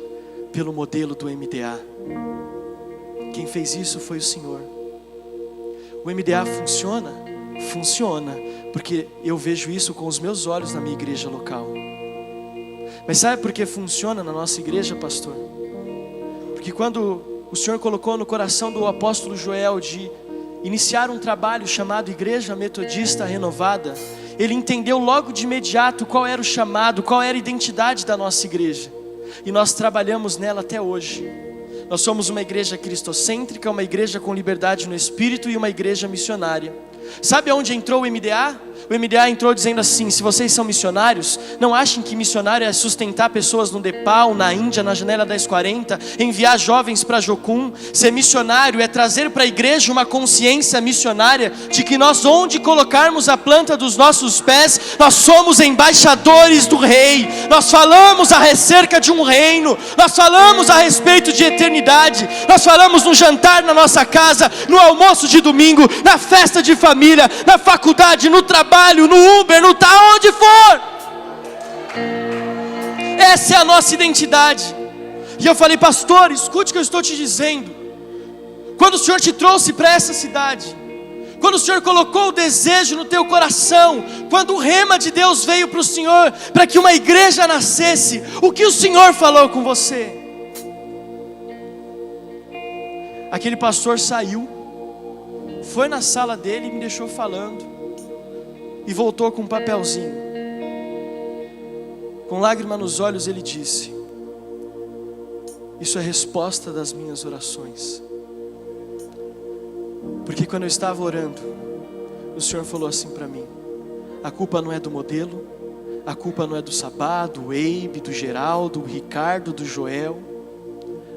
pelo modelo do MDA. Quem fez isso foi o Senhor. O MDA funciona? Funciona, porque eu vejo isso com os meus olhos na minha igreja local. Mas sabe por que funciona na nossa igreja, pastor? Porque quando o Senhor colocou no coração do apóstolo Joel de iniciar um trabalho chamado Igreja Metodista Renovada, ele entendeu logo de imediato qual era o chamado, qual era a identidade da nossa igreja. E nós trabalhamos nela até hoje. Nós somos uma igreja cristocêntrica, uma igreja com liberdade no espírito e uma igreja missionária. Sabe aonde entrou o MDA? O MDA entrou dizendo assim: se vocês são missionários, não achem que missionário é sustentar pessoas no Nepal, na Índia, na janela 1040, enviar jovens para Jocum. Ser missionário é trazer para a igreja uma consciência missionária de que nós, onde colocarmos a planta dos nossos pés, nós somos embaixadores do Rei. Nós falamos acerca de um reino, nós falamos a respeito de eternidade, nós falamos no jantar na nossa casa, no almoço de domingo, na festa de família, na faculdade, no trabalho, no Uber, no onde for. Essa é a nossa identidade. E eu falei: pastor, escute o que eu estou te dizendo. Quando o Senhor te trouxe para essa cidade, quando o Senhor colocou o desejo no teu coração, quando o rema de Deus veio para o Senhor, para que uma igreja nascesse, o que o Senhor falou com você? Aquele pastor saiu, foi na sala dele e me deixou falando, e voltou com um papelzinho. Com lágrima nos olhos ele disse: isso é resposta das minhas orações. Porque quando eu estava orando, o Senhor falou assim para mim: a culpa não é do modelo, a culpa não é do Sabá, do Eibe, do Geraldo, do Ricardo, do Joel.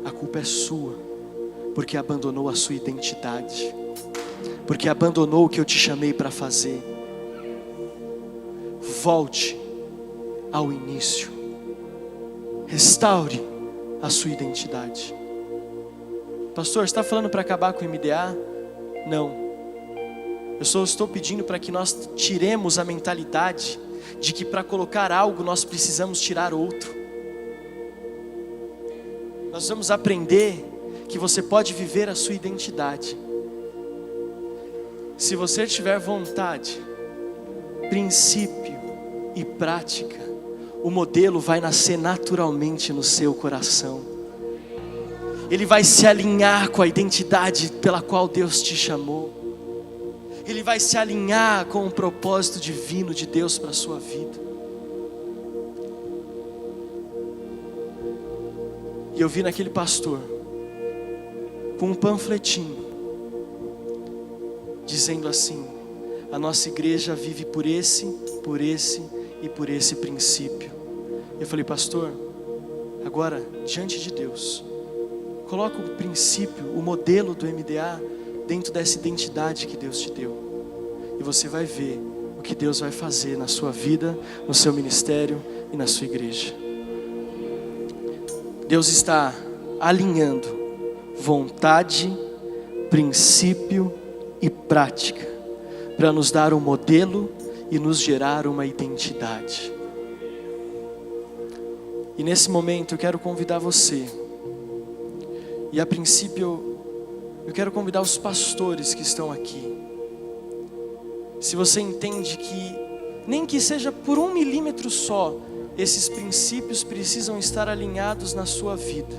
A culpa é sua, porque abandonou a sua identidade, porque abandonou o que eu te chamei para fazer. Volte ao início, restaure a sua identidade. Pastor, você está falando para acabar com o MDA? Não, eu só estou pedindo para que nós tiremos a mentalidade de que para colocar algo nós precisamos tirar outro. Nós vamos aprender que você pode viver a sua identidade se você tiver vontade, princípio e prática. O modelo vai nascer naturalmente no seu coração. Ele vai se alinhar com a identidade pela qual Deus te chamou. Ele vai se alinhar com o propósito divino de Deus para a sua vida. E eu vi naquele pastor com um panfletinho dizendo assim: a nossa igreja vive por esse e por esse princípio. Eu falei: pastor, agora diante de Deus, coloca o princípio, o modelo do MDA dentro dessa identidade que Deus te deu, e você vai ver o que Deus vai fazer na sua vida, no seu ministério e na sua igreja. Deus está alinhando vontade, princípio e prática para nos dar um modelo e nos gerar uma identidade. E nesse momento eu quero convidar você, e a princípio eu quero convidar os pastores que estão aqui. Se você entende que, nem que seja por 1 milímetro só, esses princípios precisam estar alinhados na sua vida,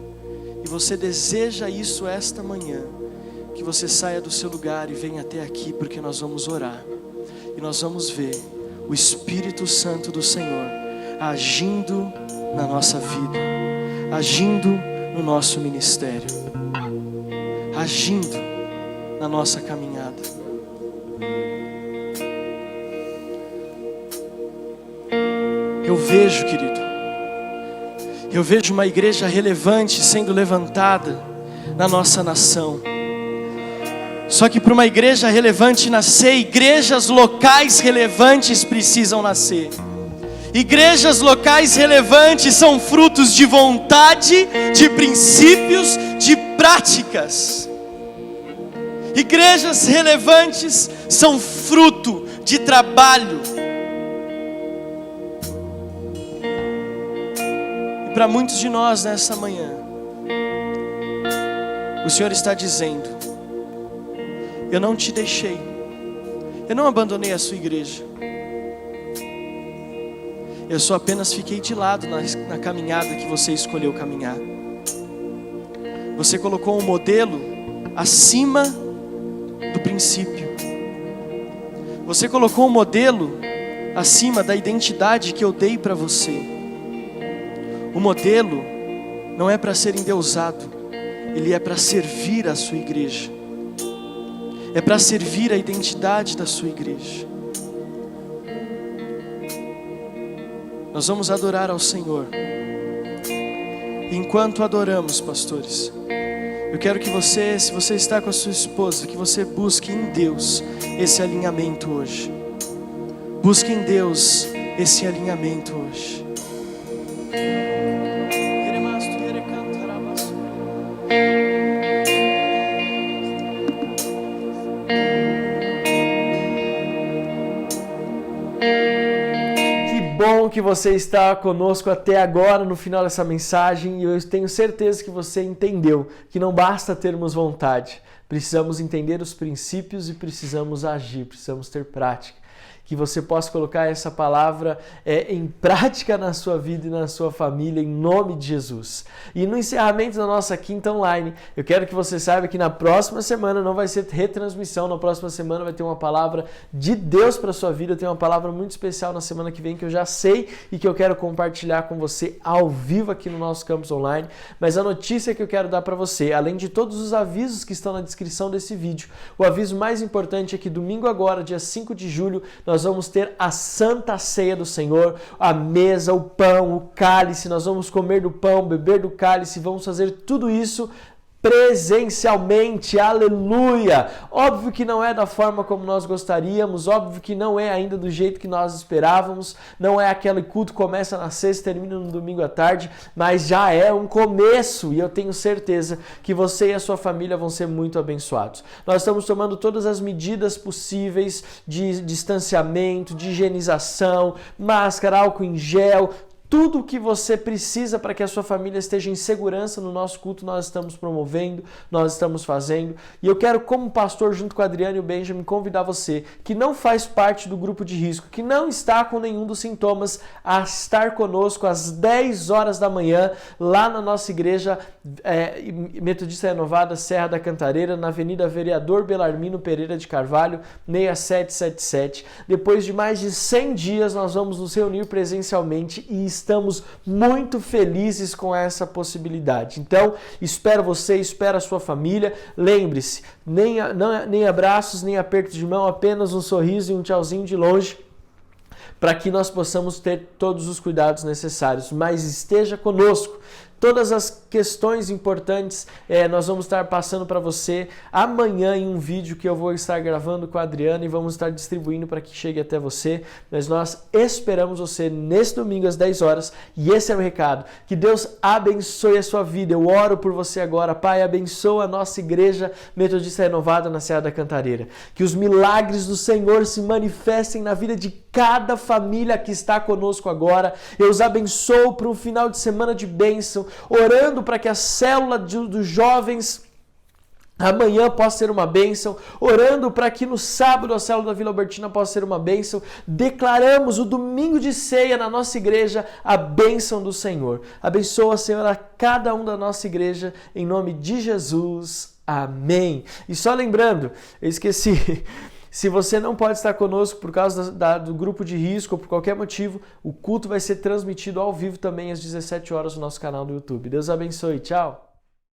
e você deseja isso esta manhã, que você saia do seu lugar e venha até aqui, porque nós vamos orar, e nós vamos ver o Espírito Santo do Senhor agindo na nossa vida, agindo no nosso ministério, agindo na nossa caminhada. Eu vejo, querido, eu vejo uma igreja relevante sendo levantada na nossa nação. Só que para uma igreja relevante nascer, igrejas locais relevantes precisam nascer. Igrejas locais relevantes são frutos de vontade, de princípios, de práticas. Igrejas relevantes são fruto de trabalho. E para muitos de nós nessa manhã, o Senhor está dizendo: eu não te deixei, eu não abandonei a sua igreja, eu só apenas fiquei de lado na caminhada que você escolheu caminhar. Você colocou um modelo acima do princípio, você colocou um modelo acima da identidade que eu dei para você. O modelo não é para ser endeusado, ele é para servir a sua igreja, é para servir a identidade da sua igreja. Nós vamos adorar ao Senhor. Enquanto adoramos, pastores, eu quero que você, se você está com a sua esposa, que você busque em Deus esse alinhamento hoje. Busque em Deus esse alinhamento hoje. Bom que você está conosco até agora no final dessa mensagem, e eu tenho certeza que você entendeu que não basta termos vontade, precisamos entender os princípios e precisamos agir, precisamos ter prática. Que você possa colocar essa palavra em prática na sua vida e na sua família, em nome de Jesus. E no encerramento da nossa quinta online, eu quero que você saiba que na próxima semana não vai ser retransmissão, na próxima semana vai ter uma palavra de Deus para a sua vida. Tem uma palavra muito especial na semana que vem que eu já sei e que eu quero compartilhar com você ao vivo aqui no nosso campus online. Mas a notícia que eu quero dar para você, além de todos os avisos que estão na descrição desse vídeo, o aviso mais importante é que domingo agora, dia 5 de julho, nós vamos ter a Santa Ceia do Senhor, a mesa, o pão, o cálice, nós vamos comer do pão, beber do cálice, vamos fazer tudo isso presencialmente, aleluia! Óbvio que não é da forma como nós gostaríamos, óbvio que não é ainda do jeito que nós esperávamos, não é aquele culto que começa na sexta e termina no domingo à tarde, mas já é um começo, e eu tenho certeza que você e a sua família vão ser muito abençoados. Nós estamos tomando todas as medidas possíveis de distanciamento, de higienização, máscara, álcool em gel, tudo o que você precisa para que a sua família esteja em segurança no nosso culto, nós estamos promovendo, nós estamos fazendo. E eu quero, como pastor, junto com a Adriana e o Benjamin, convidar você que não faz parte do grupo de risco, que não está com nenhum dos sintomas, a estar conosco às 10 horas da manhã, lá na nossa igreja Metodista Renovada, Serra da Cantareira, na Avenida Vereador Belarmino Pereira de Carvalho, 6777. Depois de mais de 100 dias, nós vamos nos reunir presencialmente e estamos muito felizes com essa possibilidade. Então, espero você, espero a sua família. Lembre-se, nem abraços, nem aperto de mão, apenas um sorriso e um tchauzinho de longe, para que nós possamos ter todos os cuidados necessários. Mas esteja conosco. Todas as questões importantes nós vamos estar passando para você amanhã em um vídeo que eu vou estar gravando com a Adriana e vamos estar distribuindo para que chegue até você. Mas nós esperamos você nesse domingo às 10 horas e esse é o recado. Que Deus abençoe a sua vida. Eu oro por você agora. Pai, abençoa a nossa igreja Metodista Renovada na Serra da Cantareira. Que os milagres do Senhor se manifestem na vida de cada família que está conosco agora. Eu os abençoo para um final de semana de bênção, orando para que a célula dos jovens amanhã possa ser uma bênção, orando para que no sábado a célula da Vila Albertina possa ser uma bênção. Declaramos o domingo de ceia na nossa igreja a bênção do Senhor. Abençoa, Senhor, a cada um da nossa igreja, em nome de Jesus. Amém. E só lembrando, eu esqueci... Se você não pode estar conosco por causa do grupo de risco ou por qualquer motivo, o culto vai ser transmitido ao vivo também às 17 horas no nosso canal do YouTube. Deus abençoe. Tchau!